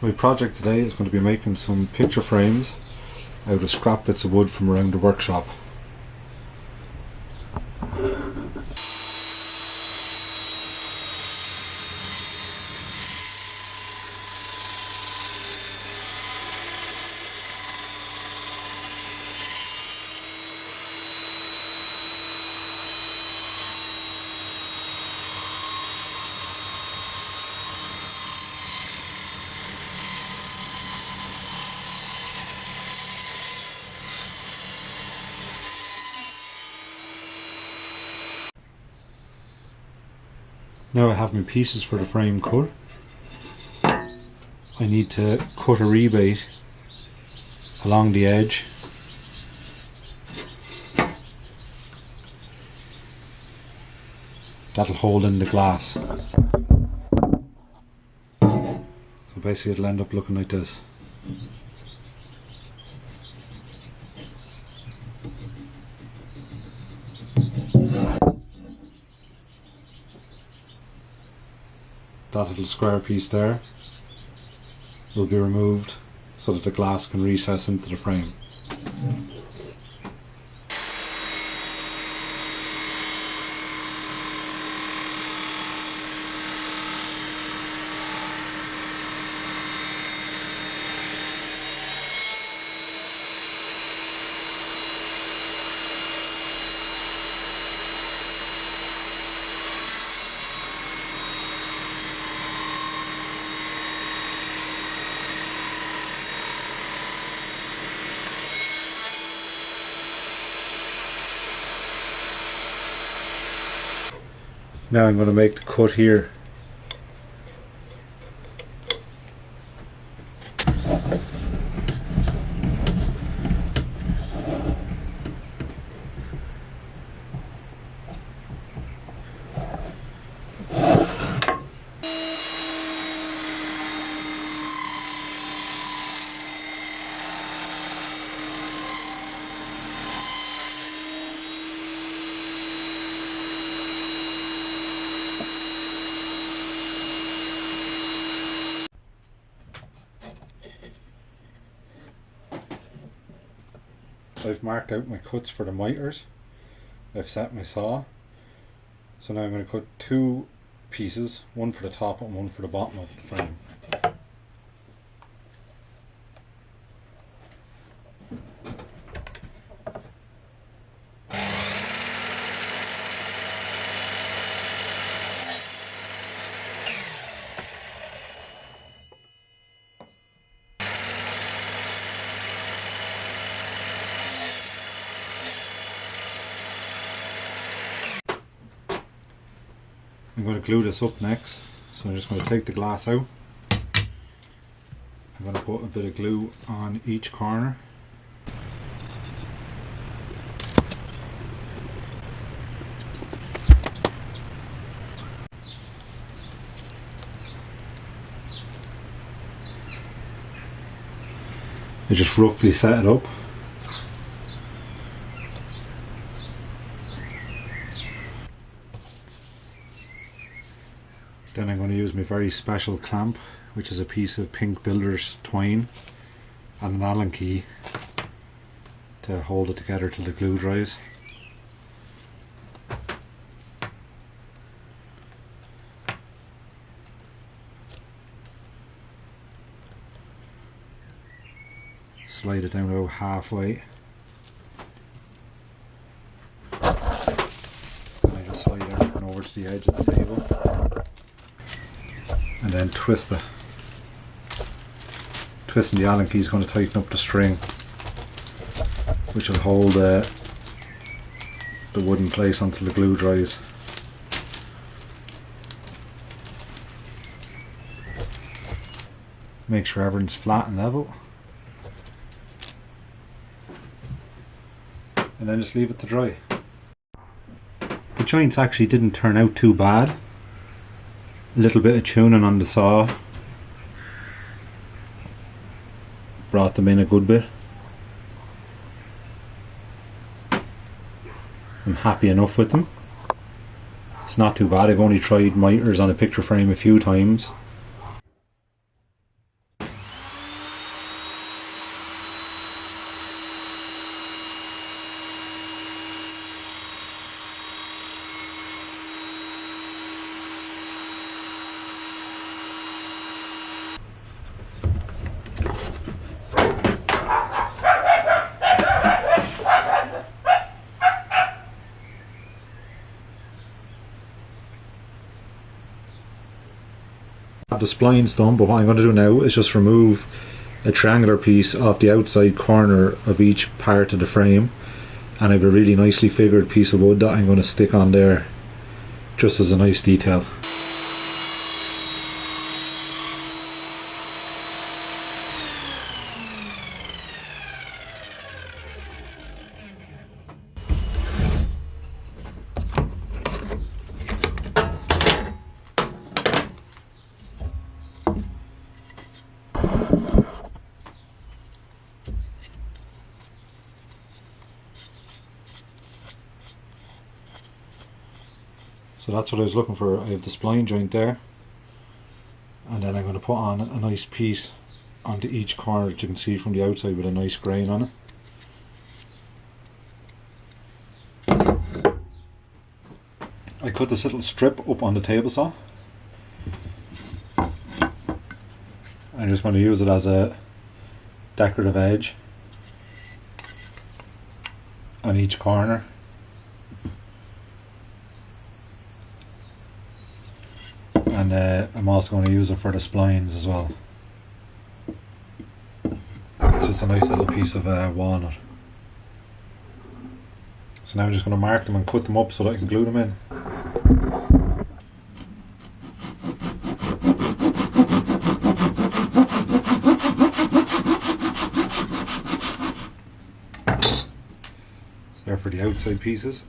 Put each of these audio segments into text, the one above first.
My project today is going to be making some picture frames out of scrap bits of wood from around the workshop. Now I have my pieces for the frame cut. I need to cut a rebate along the edge. That'll hold in the glass. So basically it'll end up looking like this. That little square piece there will be removed so that the glass can recess into the frame. Now I'm going to make the cut here. I've marked out my cuts for the miters. I've set my saw. So now I'm going to cut two pieces, one for the top and one for the bottom of the frame. I'm going to glue this up next, so I'm just going to take the glass out. I'm going to put a bit of glue on each corner. I just roughly set it up. Then I'm going to use my very special clamp, which is a piece of pink builder's twine and an Allen key to hold it together till the glue dries. Slide it down about halfway. And I just slide everything over to the edge of the table. And then twist it. Twisting the Allen key is going to tighten up the string, which will hold the wood in place until the glue dries. Make sure everything's flat and level, and then just leave it to dry. The joints actually didn't turn out too bad. A little bit of tuning on the saw brought them in a good bit. I'm happy enough with them. It's not too bad. I've only tried miters on a picture frame a few times. I have the splines done, but what I'm going to do now is just remove a triangular piece off the outside corner of each part of the frame, and I have a really nicely figured piece of wood that I'm going to stick on there just as a nice detail. So that's what I was looking for. I have the spline joint there, and then I'm going to put on a nice piece onto each corner that you can see from the outside with a nice grain on it. I cut this little strip up on the table saw. I'm just going to use it as a decorative edge on each corner. And I'm also going to use it for the splines as well. It's just a nice little piece of walnut. So now I'm just going to mark them and cut them up so that I can glue them in. So they're for the outside pieces.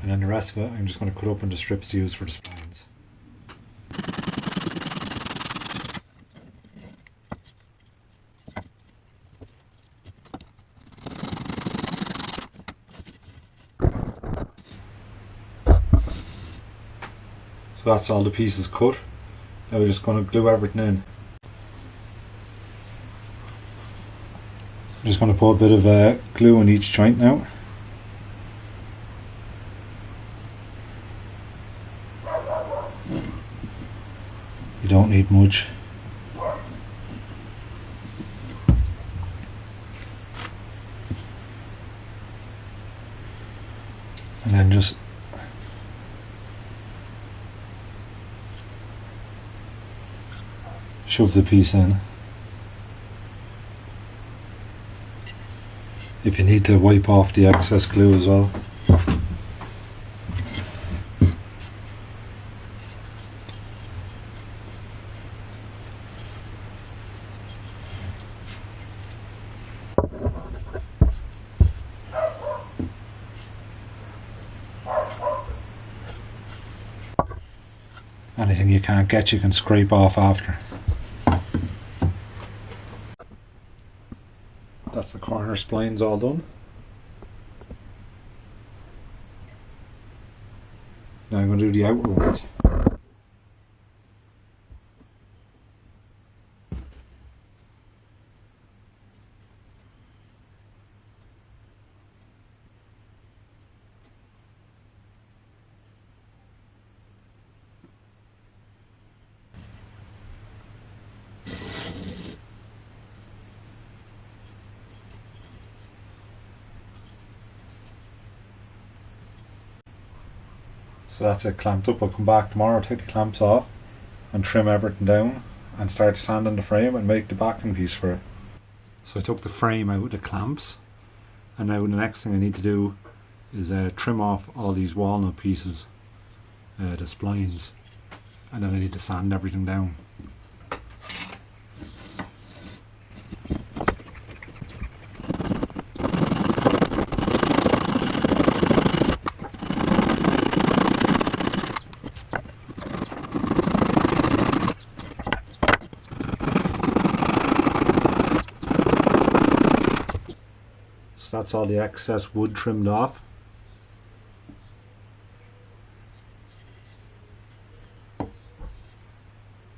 And then the rest of it I'm just going to cut up into strips to use for the splines. So that's all the pieces cut. Now we're just going to glue everything in. I'm just going to put a bit of glue on each joint now. You don't need much. And then just shove the piece in. If you need to wipe off the excess glue as well. Anything you can't get, you can scrape off after. That's the corner splines all done. Now I'm going to do the outer ones. So that's it clamped up. I'll come back tomorrow, take the clamps off and trim everything down and start sanding the frame and make the backing piece for it. So I took the frame out with the clamps, and now the next thing I need to do is trim off all these walnut pieces, the splines, and then I need to sand everything down. So that's all the excess wood trimmed off.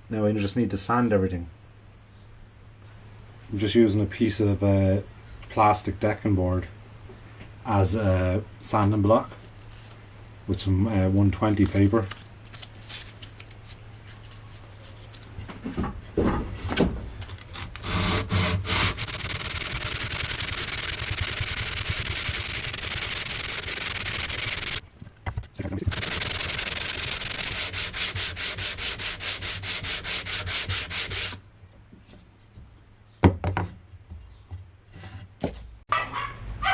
Now I just need to sand everything. I'm just using a piece of plastic decking board as a sanding block with some 120 paper.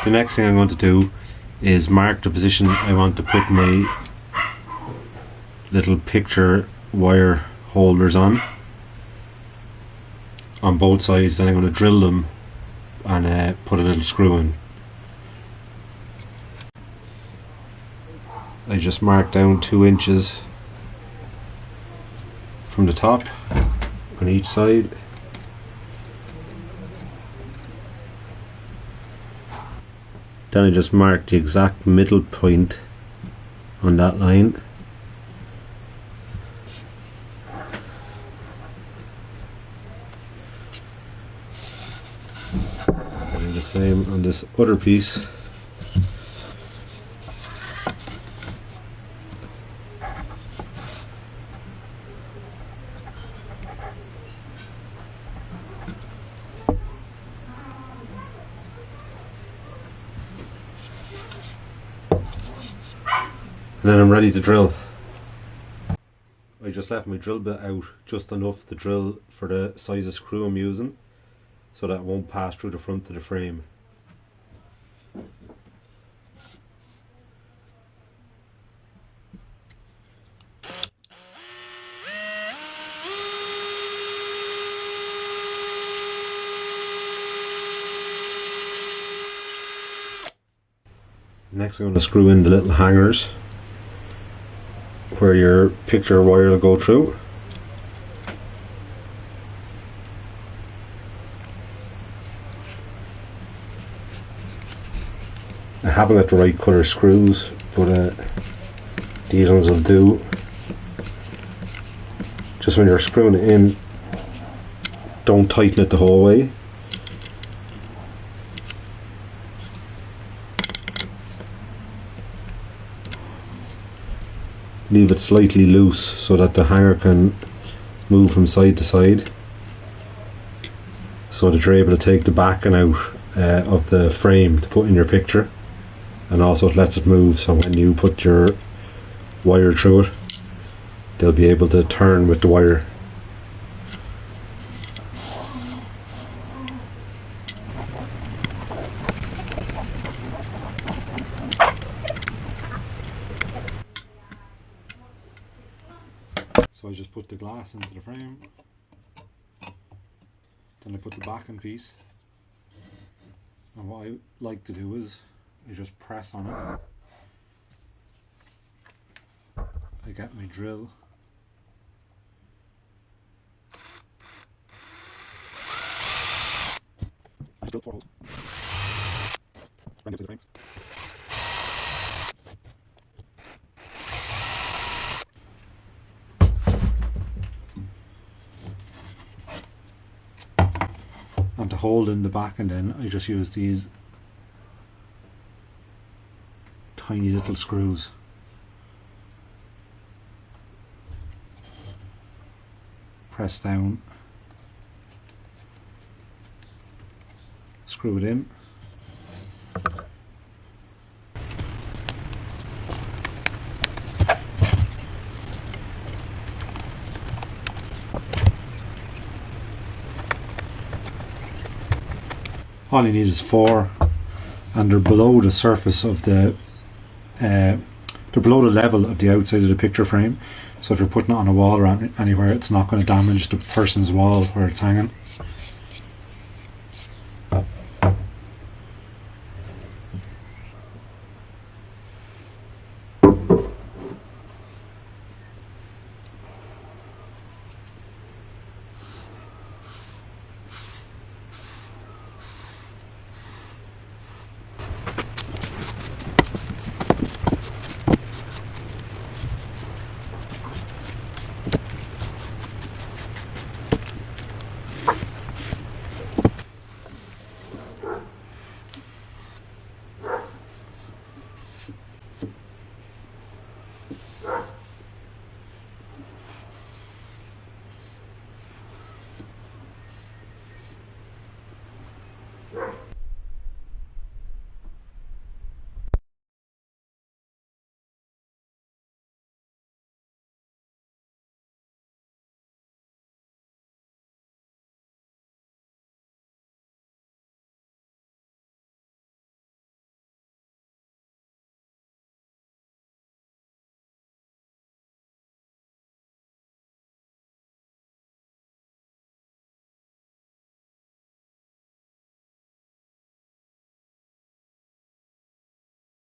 The next thing I'm going to do is mark the position I want to put my little picture wire holders on both sides. Then I'm going to drill them and put a little screw in. I just mark down 2 inches from the top on each side. Then I just mark the exact middle point on that line. And the same on this other piece. And then I'm ready to drill. I just left my drill bit out just enough to drill for the size of screw I'm using, so that it won't pass through the front of the frame. Next I'm going to screw in the little hangers where your picture wire will go through. I haven't got the right colour screws, but these ones will do. Just when you're screwing it in, don't tighten it the whole way. Leave it slightly loose so that the hanger can move from side to side, so that you're able to take the backing out of the frame to put in your picture, and also it lets it move so when you put your wire through it, they'll be able to turn with the wire. So I just put the glass into the frame, then I put the backing piece, and what I like to do is I just press on it. I get my drill, I drill 4 holes, bring it to the frame. And to hold in the back, and then I just use these tiny little screws. Press down, screw it in. All you need is 4, and they're below the surface of the they're below the level of the outside of the picture frame, so if you're putting it on a wall or anywhere, it's not going to damage the person's wall where it's hanging.